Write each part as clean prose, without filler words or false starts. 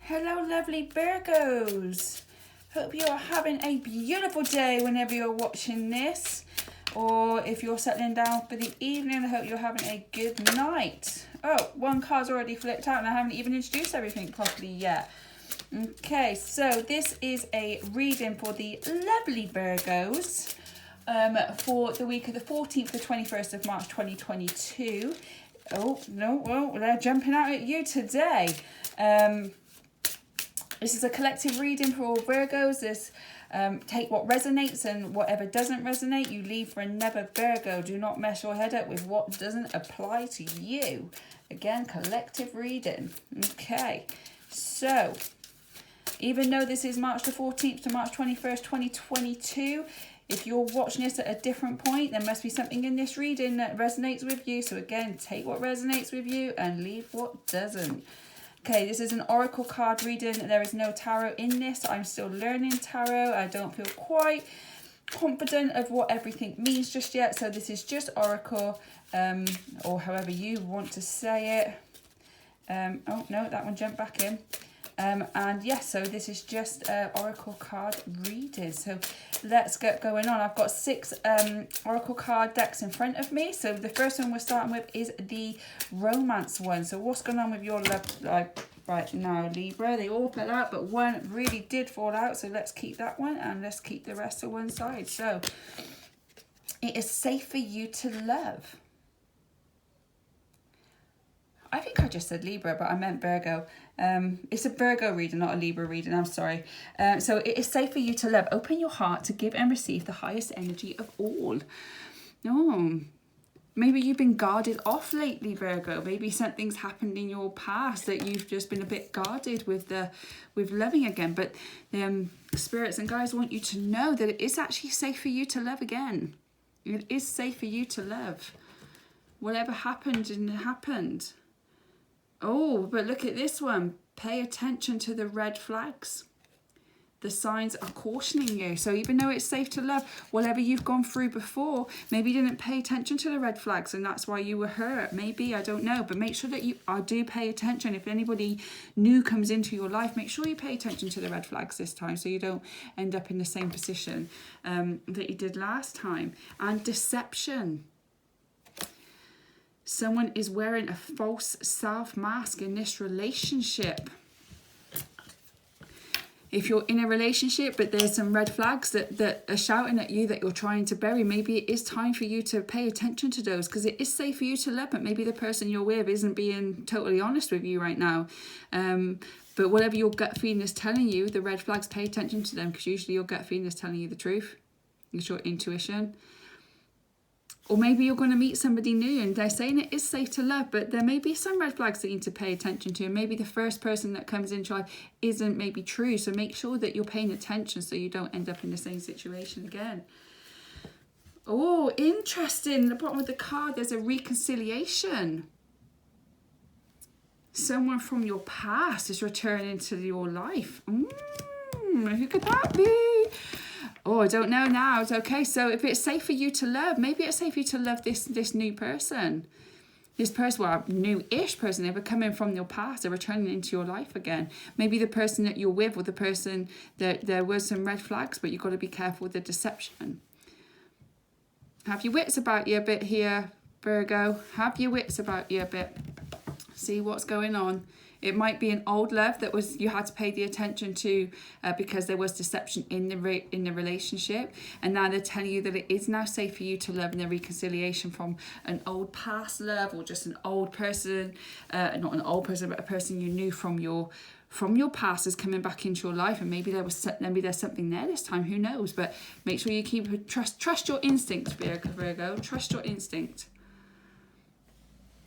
Hello lovely Virgos. Hope you're having a beautiful day whenever you're watching this. Or if you're settling down for the evening, I hope you're having a good night. Oh, one card's already flipped out and I haven't even introduced everything properly yet. Okay, so this is a reading for the lovely Virgos for the week of the 14th to 21st of March 2022. Oh, no, well, they're jumping out at you today. This is a collective reading for all Virgos. This take what resonates and whatever doesn't resonate, you leave for another Virgo. Do not mess your head up with what doesn't apply to you. Again, collective reading. Okay, so even though this is March the 14th to March 21st, 2022, if you're watching this at a different point, there must be something in this reading that resonates with you. So again, take what resonates with you and leave what doesn't. Okay, this is an oracle card reading. There is no tarot in this. I'm still learning tarot. I don't feel quite confident of what everything means just yet. So this is just oracle, or however you want to say it. Oh, no, that one jumped back in. And yes, so this is just oracle card reading. So let's get going on. I've got 6 oracle card decks in front of me. So the first one we're starting with is the romance one. So what's going on with your love life right now, Libra? They all fell out, but one really did fall out. So let's keep that one and let's keep the rest to one side. So it is safe for you to love. I think I just said Libra, but I meant Virgo. It's a Virgo reading, not a Libra reading. I'm sorry. So it is safe for you to love. Open your heart to give and receive the highest energy of all. Oh, maybe you've been guarded off lately, Virgo. Maybe something's happened in your past that you've just been a bit guarded with loving again. But spirits and guides want you to know that it is actually safe for you to love again. It is safe for you to love. Whatever happened and happened. Oh, but look at this one. Pay attention to the red flags. The signs are cautioning you. So even though it's safe to love, whatever you've gone through before, maybe you didn't pay attention to the red flags and that's why you were hurt. Maybe, I don't know. But make sure that you do pay attention. If anybody new comes into your life, make sure you pay attention to the red flags this time so you don't end up in the same position that you did last time. And deception. Someone is wearing a false self mask in this relationship. If you're in a relationship but there's some red flags that are shouting at you that you're trying to bury, maybe it is time for you to pay attention to those, because it is safe for you to love, but maybe the person you're with isn't being totally honest with you right now. But whatever your gut feeling is telling you, the red flags, pay attention to them, because usually your gut feeling is telling you the truth. It's your intuition. Or maybe you're going to meet somebody new and they're saying it is safe to love, but there may be some red flags that you need to pay attention to. And maybe the first person that comes into your life isn't maybe true. So make sure that you're paying attention so you don't end up in the same situation again. Oh, interesting. At the bottom of the card, there's a reconciliation. Someone from your past is returning to your life. Who could that be? Oh, I don't know now. It's okay. So if it's safe for you to love, maybe it's safe for you to love this new person. This person, well, new-ish person, they're coming from your past, they're returning into your life again. Maybe the person that you're with or the person that there was some red flags, but you've got to be careful with the deception. Have your wits about you a bit here, Virgo. Have your wits about you a bit. See what's going on. It might be an old love that you had to pay the attention to because there was deception in the relationship, and now they're telling you that it is now safe for you to love, and the reconciliation from an old past love or just an old person, not an old person, but a person you knew from your past is coming back into your life, and maybe there's something there this time. Who knows? But make sure you trust your instinct, Virgo. Trust your instinct.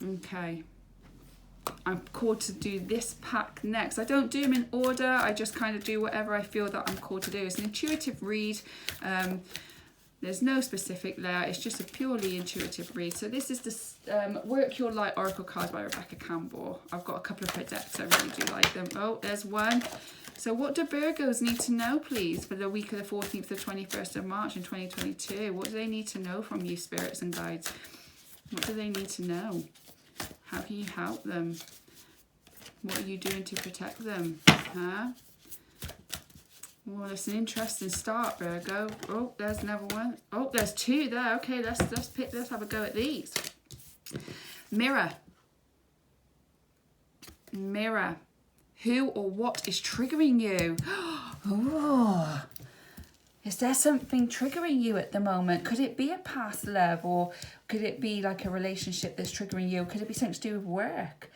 Okay. I'm called to do this pack next. I don't do them in order. I just kind of do whatever I feel that I'm called to do. It's an intuitive read. There's no specific layer. It's just a purely intuitive read. So this is the Work Your Light Oracle cards by Rebecca Campbell. I've got a couple of her decks. I really do like them. Oh, there's one. So what do Virgos need to know, please, for the week of the 14th to 21st of March in 2022? What do they need to know from you, spirits and guides? What do they need to know? How can you help them? What are you doing to protect them? Huh? Well, it's an interesting start, Virgo. Oh, there's another one. Oh, there's two there. Okay, let's have a go at these. Mirror. Mirror. Who or what is triggering you? Oh, is there something triggering you at the moment? Could it be a past love, or could it be like a relationship that's triggering you? Could it be something to do with work?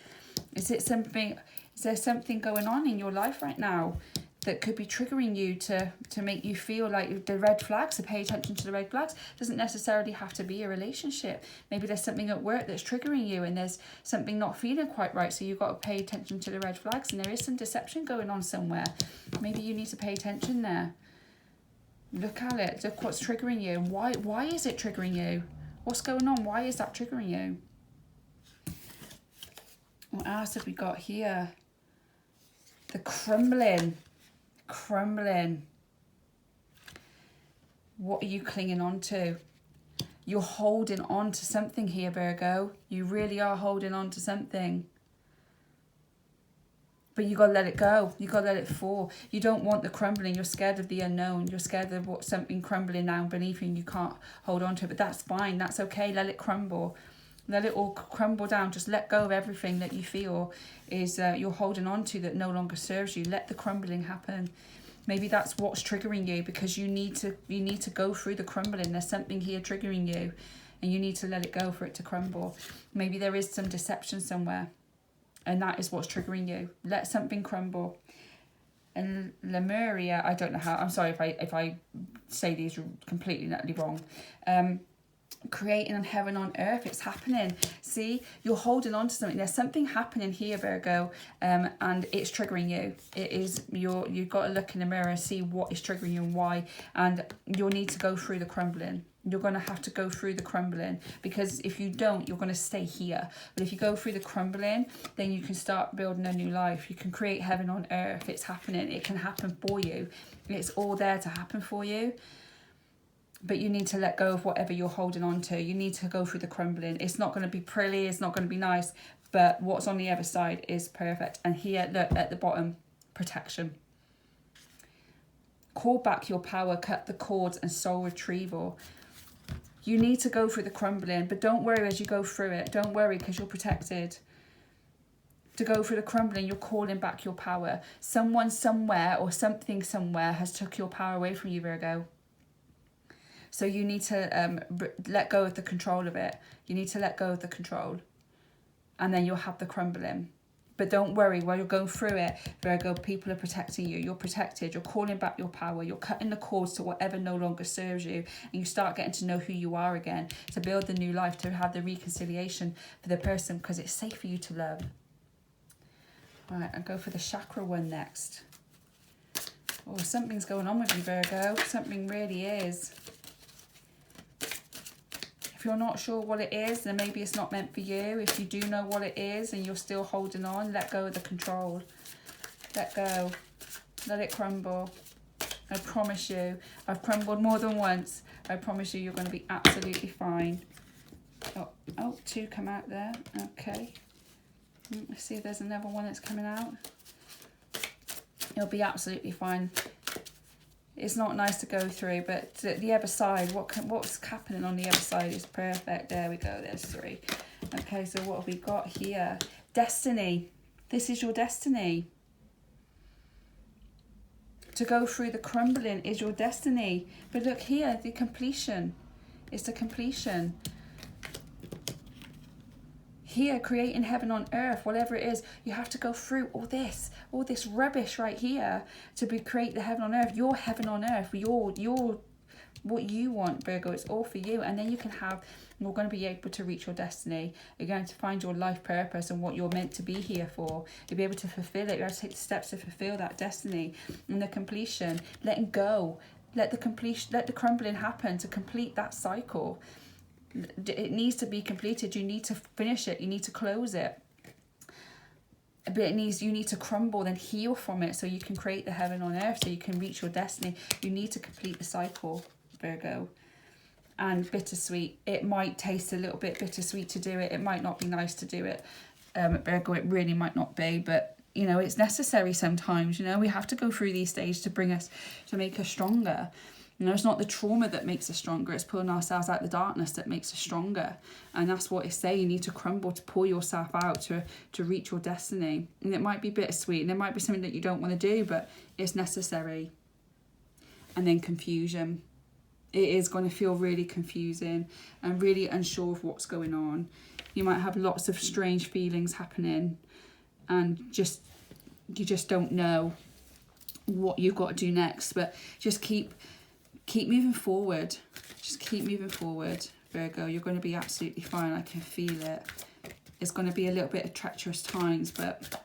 Is there something going on in your life right now that could be triggering you to make you feel like the red flags, to pay attention to the red flags? It doesn't necessarily have to be a relationship. Maybe there's something at work that's triggering you and there's something not feeling quite right, so you've got to pay attention to the red flags, and there is some deception going on somewhere. Maybe you need to pay attention there. Look at it. Look what's triggering you. Why is it triggering you? What's going on? Why is that triggering you? What else have we got here? The crumbling. Crumbling. What are you clinging on to? You're holding on to something here, Virgo. You really are holding on to something. But you got to let it go. You got to let it fall. You don't want the crumbling. You're scared of the unknown. You're scared of something crumbling down beneath you and you can't hold on to it. But that's fine. That's okay. Let it crumble. Let it all crumble down. Just let go of everything that you feel is you're holding on to that no longer serves you. Let the crumbling happen. Maybe that's what's triggering you, because you need to go through the crumbling. There's something here triggering you and you need to let it go for it to crumble. Maybe there is some deception somewhere, and that is what's triggering you. Let something crumble. And Lemuria, I don't know how, I'm sorry if I say these completely utterly wrong. Creating on heaven on earth, it's happening. See, you're holding on to something. There's something happening here, Virgo, and it's triggering you. It is you've got to look in the mirror and see what is triggering you and why, and you'll need to go through the crumbling. You're going to have to go through the crumbling, because if you don't, you're going to stay here. But if you go through the crumbling, then you can start building a new life. You can create heaven on earth. It's happening. It can happen for you. It's all there to happen for you. But you need to let go of whatever you're holding on to. You need to go through the crumbling. It's not going to be pretty. It's not going to be nice. But what's on the other side is perfect. And here, look, at the bottom, protection. Call back your power. Cut the cords and soul retrieval. You need to go through the crumbling. But don't worry as you go through it. Don't worry, because you're protected. To go through the crumbling, you're calling back your power. Someone somewhere or something somewhere has took your power away from you, Virgo. So you need to let go of the control of it. You need to let go of the control. And then you'll have the crumbling. But don't worry, while you're going through it, Virgo, people are protecting you. You're protected. You're calling back your power. You're cutting the cords to whatever no longer serves you. And you start getting to know who you are again. To build the new life, to have the reconciliation for the person, because it's safe for you to love. All right, I'll go for the chakra one next. Oh, something's going on with you, Virgo. Something really is. If you're not sure what it is, then maybe it's not meant for you. If you do know what it is and you're still holding on, let go of the control. Let go. Let it crumble. I promise you. I've crumbled more than once. I promise you, you're going to be absolutely fine. Oh, two come out there. Okay. Let's see if there's another one that's coming out. You'll be absolutely fine. It's not nice to go through, but the other side, what's happening on the other side is perfect. There we go, there's three. Okay, so what have we got here? Destiny. This is your destiny. To go through the crumbling is your destiny. But look here, the completion. It's the completion. Here, creating heaven on earth, whatever it is, you have to go through all this rubbish right here to create the heaven on earth. Your heaven on earth, your what you want, Virgo. It's all for you, and then you're going to be able to reach your destiny. You're going to find your life purpose and what you're meant to be here for. You'll be able to fulfill it. You have to take the steps to fulfill that destiny. And the completion, letting go, let the crumbling happen to complete that cycle. It needs to be completed. You need to finish it. You need to close it. But you need to crumble, then heal from it, so you can create the heaven on earth, so you can reach your destiny. You need to complete the cycle, Virgo. And bittersweet. It might taste a little bit bittersweet to do it. It might not be nice to do it, Virgo. It really might not be, but you know, it's necessary sometimes. You know, we have to go through these stages to make us stronger. You know, it's not the trauma that makes us stronger, it's pulling ourselves out of the darkness that makes us stronger. And that's what it's saying. You need to crumble to pull yourself out to reach your destiny. And it might be bittersweet, and it might be something that you don't want to do, but it's necessary. And then confusion. It is going to feel really confusing and really unsure of what's going on. You might have lots of strange feelings happening, and you just don't know what you've got to do next. But just keep moving forward. Just keep moving forward, Virgo. You're going to be absolutely fine. I can feel it. It's going to be a little bit of treacherous times, but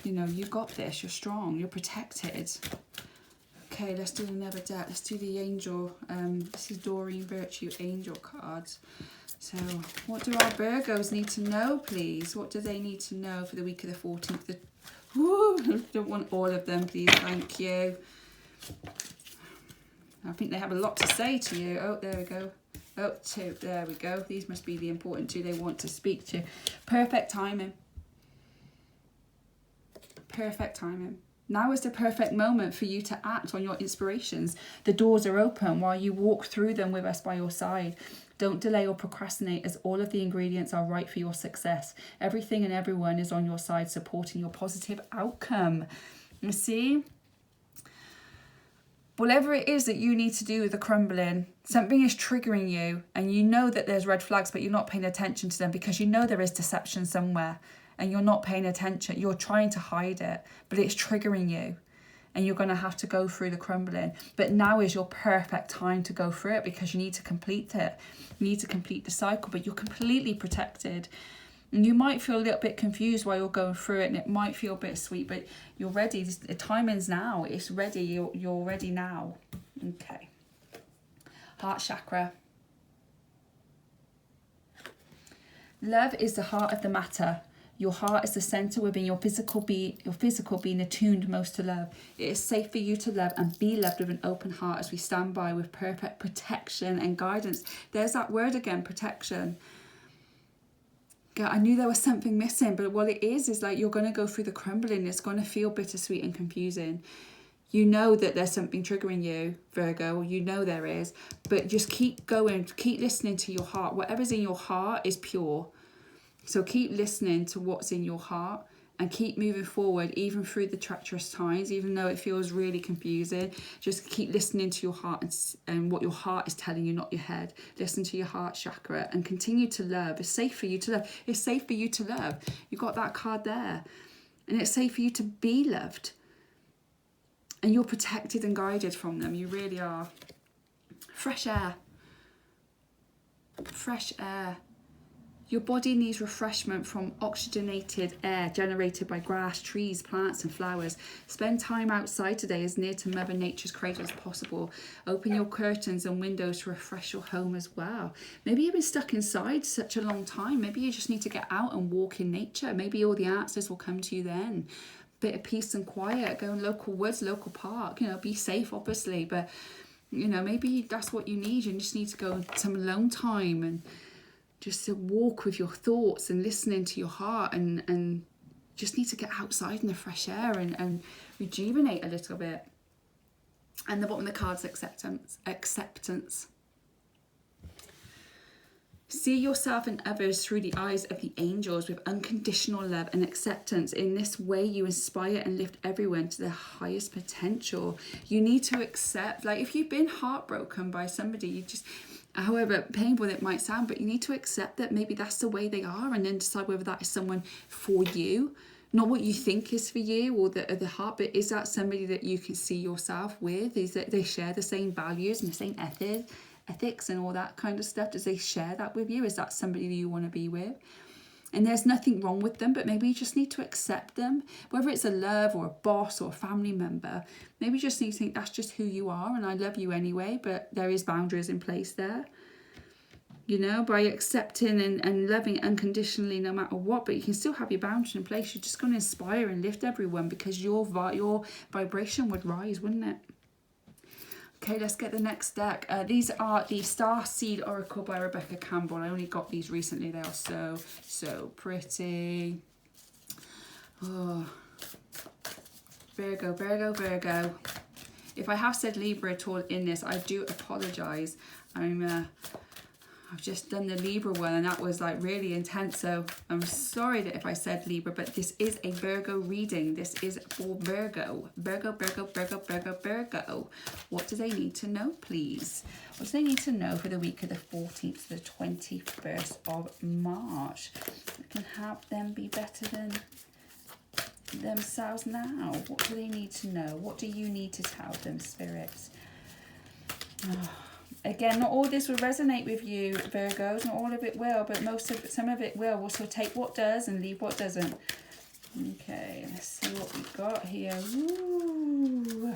you know, you got this. You're strong. You're protected. Okay, let's do another deck. Let's do the angel. This is Doreen Virtue Angel cards. So what do our Virgos need to know, please? What do they need to know for the week of the 14th? I don't want all of them, please. Thank you. I think they have a lot to say to you. Oh, there we go. Oh, two. There we go. These must be the important two they want to speak to. Perfect timing. Perfect timing. Now is the perfect moment for you to act on your inspirations. The doors are open while you walk through them with us by your side. Don't delay or procrastinate, as all of the ingredients are right for your success. Everything and everyone is on your side, supporting your positive outcome. You see? Whatever it is that you need to do with the crumbling, something is triggering you, and you know that there's red flags, but you're not paying attention to them because you know there is deception somewhere. And you're not paying attention. You're trying to hide it, but it's triggering you. And you're going to have to go through the crumbling. But now is your perfect time to go through it, because you need to complete it. You need to complete the cycle, but you're completely protected. And you might feel a little bit confused while you're going through it, and it might feel bittersweet, but you're ready. The timing's now. It's ready. You're ready now. Okay. Heart chakra. Love is the heart of the matter. Your heart is the centre within your physical being attuned most to love. It is safe for you to love and be loved with an open heart as we stand by with perfect protection and guidance. There's that word again, protection. God, I knew there was something missing, but what it is like you're going to go through the crumbling. It's going to feel bittersweet and confusing. You know that there's something triggering you, Virgo. You know there is, but just keep going. Keep listening to your heart. Whatever's in your heart is pure. So keep listening to what's in your heart and keep moving forward, even through the treacherous times, even though it feels really confusing. Just keep listening to your heart and what your heart is telling you, not your head. Listen to your heart chakra and continue to love. It's safe for you to love. It's safe for you to love. You've got that card there. And it's safe for you to be loved. And you're protected and guided from them. You really are. Fresh air. Fresh air. Your body needs refreshment from oxygenated air generated by grass, trees, plants and flowers. Spend time outside today as near to Mother Nature's cradle as possible. Open your curtains and windows to refresh your home as well. Maybe you've been stuck inside such a long time. Maybe you just need to get out and walk in nature. Maybe all the answers will come to you then. Bit of peace and quiet. Go in local woods, local park. You know, be safe obviously, but you know, maybe that's what you need. You just need to go some alone time and just to walk with your thoughts and listening to your heart and just need to get outside in the fresh air and rejuvenate a little bit. And the bottom of the card's acceptance. See yourself and others through the eyes of the angels with unconditional love and acceptance. In this way, you inspire and lift everyone to their highest potential. You need to accept, like if you've been heartbroken by somebody, you just... however painful it might sound, but you need to accept that maybe that's the way they are, and then decide whether that is someone for you, not what you think is for you or the heart, but is that somebody that you can see yourself with? Is that they share the same values and the same ethics and all that kind of stuff? Does they share that with you? Is that somebody that you want to be with? And there's nothing wrong with them, but maybe you just need to accept them. Whether it's a love or a boss or a family member, maybe you just need to think that's just who you are and I love you anyway, but there is boundaries in place there. You know, by accepting and loving unconditionally no matter what, but you can still have your boundaries in place. You're just going to inspire and lift everyone because your vibration would rise, wouldn't it? Okay, let's get the next deck. These are the Star Seed Oracle by Rebecca Campbell. I only got these recently. They are so pretty. Oh, Virgo, Virgo, Virgo. If I have said Libra at all in this, I do apologise. I've just done the Libra one and that was like really intense. So I'm sorry that if I said Libra, but this is a Virgo reading. This is for Virgo. Virgo, Virgo, Virgo, Virgo, Virgo. What do they need to know, please? What do they need to know for the week of the 14th to the 21st of March? We can help them be better than themselves now. What do they need to know? What do you need to tell them, spirits? Oh. Again, not all this will resonate with you, Virgos. Not all of it will, but some of it will. So take what does and leave what doesn't. Okay, let's see what we got here. Ooh.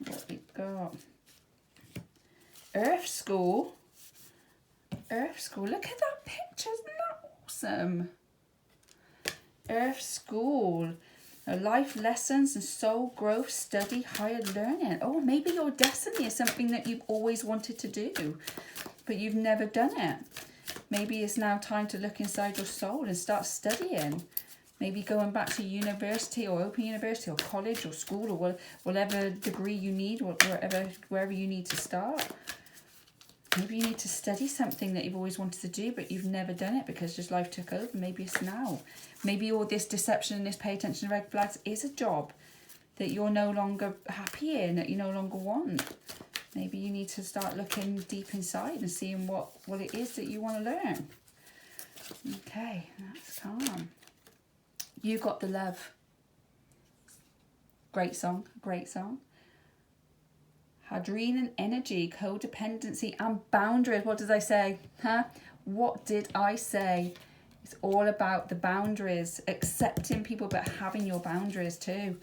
What we got? Earth School. Earth School. Look at that picture. Isn't that awesome? Earth School. Life lessons and soul growth, study, higher learning. Oh, maybe your destiny is something that you've always wanted to do, but you've never done it. Maybe it's now time to look inside your soul and start studying. Maybe going back to university or open university or college or school or whatever degree you need, wherever you need to start. Maybe you need to study something that you've always wanted to do, but you've never done it because just life took over. Maybe it's now. Maybe all this deception and this pay attention to red flags is a job that you're no longer happy in, that you no longer want. Maybe you need to start looking deep inside and seeing what it is that you want to learn. Okay, that's calm. You Got the Love. Great song, great song. Hadreen and energy, codependency and boundaries. What did I say? Huh? What did I say? It's all about the boundaries, accepting people, but having your boundaries too.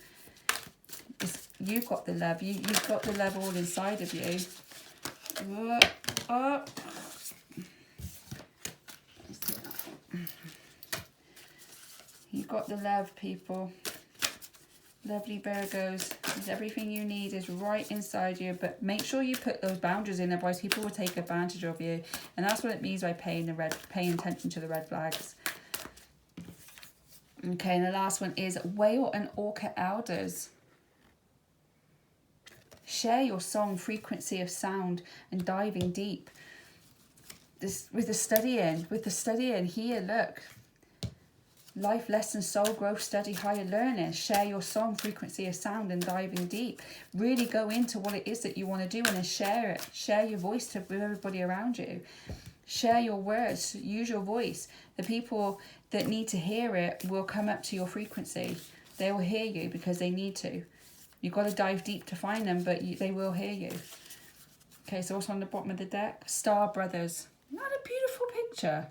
You've got the love. You've got the love all inside of you. You've got the love, people. Lovely Virgos. Everything you need is right inside you, but make sure you put those boundaries in, otherwise people will take advantage of you. And that's what it means by paying attention to the red flags. Okay, and the last one is Whale and Orca Elders. Share your song, frequency of sound, and diving deep. This with the studying here, look. Life lessons, soul growth, study, higher learning. Share your song, frequency of sound, and diving deep. Really go into what it is that you want to do and then share it. Share your voice with everybody around you. Share your words. Use your voice. The people that need to hear it will come up to your frequency. They will hear you because they need to. You've got to dive deep to find them, but they will hear you. Okay, so what's on the bottom of the deck? Star Brothers. Not a beautiful picture.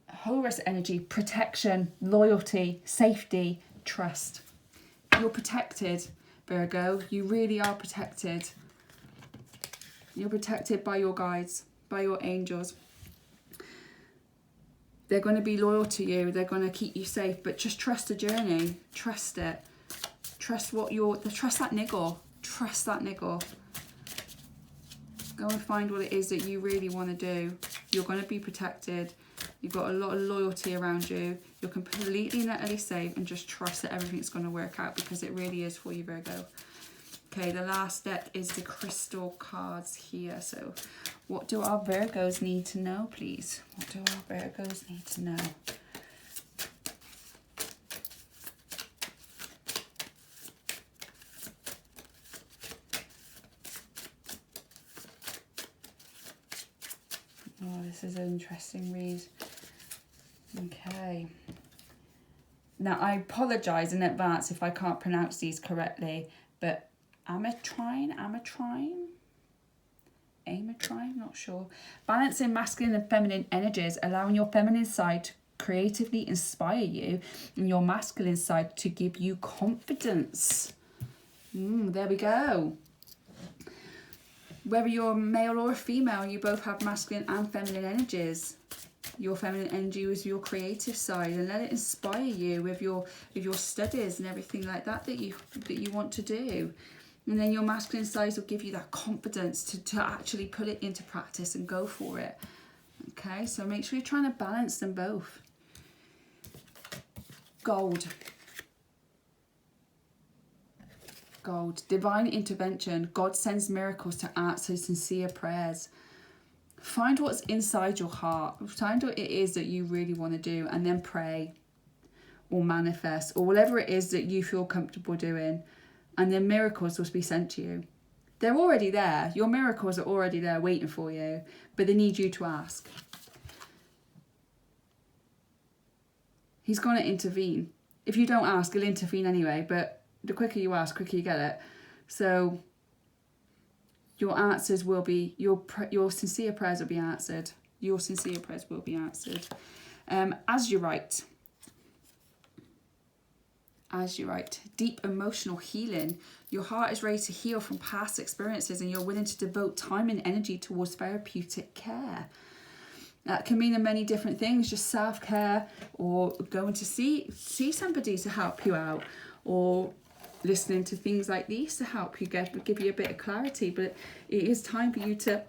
Horus energy, protection, loyalty, safety, trust. You're protected, Virgo. You really are protected. You're protected by your guides, by your angels. They're going to be loyal to you. They're going to keep you safe, but just trust the journey. Trust it. Trust that niggle. Trust that niggle. Go and find what it is that you really want to do. You're going to be protected. You've got a lot of loyalty around you. You're completely and utterly safe, and just trust that everything's going to work out because it really is for you, Virgo. Okay, the last deck is the crystal cards here. So what do our Virgos need to know, please? What do our Virgos need to know? Oh, this is an interesting read. Okay. Now, I apologise in advance if I can't pronounce these correctly, but Amatrine, not sure. Balancing masculine and feminine energies, allowing your feminine side to creatively inspire you and your masculine side to give you confidence. There we go. Whether you're male or a female, you both have masculine and feminine energies. Your feminine energy is your creative side, and let it inspire you with your studies and everything like that you want to do. And then your masculine side will give you that confidence to actually put it into practice and go for it. Okay, so make sure you're trying to balance them both. Gold. Gold. Divine intervention. God sends miracles to answer sincere prayers. Find what's inside your heart. Find what it is that you really want to do, and then pray or manifest or whatever it is that you feel comfortable doing, and then miracles will be sent to you. They're already there. Your miracles are already there waiting for you, but they need you to ask. He's going to intervene. If you don't ask, he'll intervene anyway, but the quicker you ask, quicker you get it. So your answers will be, your sincere prayers will be answered. Your sincere prayers will be answered. As you write. As you write. Deep emotional healing. Your heart is ready to heal from past experiences, and you're willing to devote time and energy towards therapeutic care. That can mean many different things, just self-care, or going to see somebody to help you out, or listening to things like these to help you give you a bit of clarity. But it is time for you to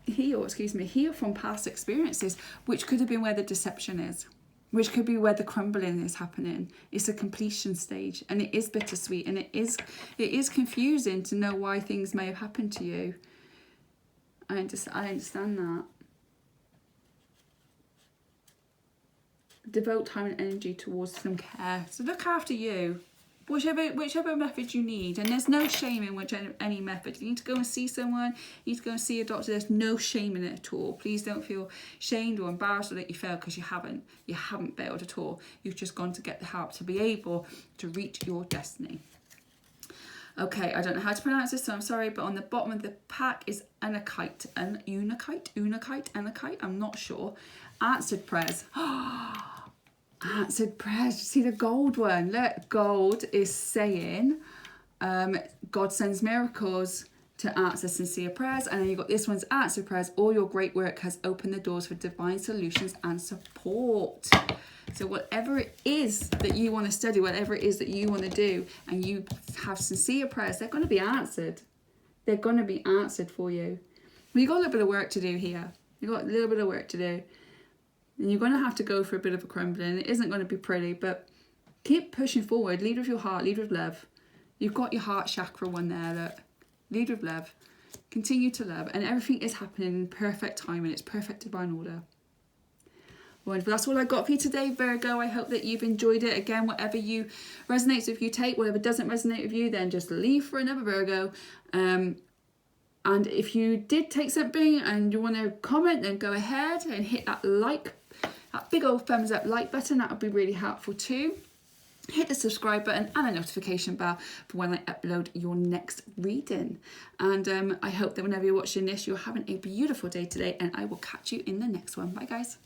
heal from past experiences, which could have been where the deception is, which could be where the crumbling is happening. It's a completion stage, and it is bittersweet, and it is confusing to know why things may have happened to you. I understand that. Devote time and energy towards some care. So look after you, whichever method you need. And there's no shame in any method. You need to go and see someone, you need to go and see a doctor. There's no shame in it at all. Please don't feel shamed or embarrassed that you failed, because you haven't. You haven't failed at all. You've just gone to get the help to be able to reach your destiny. Okay, I don't know how to pronounce this, so I'm sorry, but on the bottom of the pack is unakite, unakite, I'm not sure. Answered prayers. Answered prayers. See the gold one? Look, gold is saying God sends miracles to answer sincere prayers. And then you've got this one's answered prayers. All your great work has opened the doors for divine solutions and support. So whatever it is that you want to study, whatever it is that you want to do, and you have sincere prayers, they're going to be answered. They're going to be answered for you. Well, you've got a little bit of work to do here. You've got a little bit of work to do. And you're going to have to go for a bit of a crumbling. It isn't going to be pretty, but keep pushing forward. Lead with your heart. Lead with love. You've got your heart chakra one there. Look. Lead with love. Continue to love. And everything is happening in perfect time, and it's perfect divine order. Well, that's all I got for you today, Virgo. I hope that you've enjoyed it. Again, whatever you resonates with you, take. Whatever doesn't resonate with you, then just leave for another Virgo. And if you did take something and you want to comment, then go ahead and hit that that big old thumbs up like button. That would be really helpful too. Hit the subscribe button and a notification bell for when I upload your next reading. And I hope that whenever you're watching this, you're having a beautiful day today, and I will catch you in the next one. Bye, guys.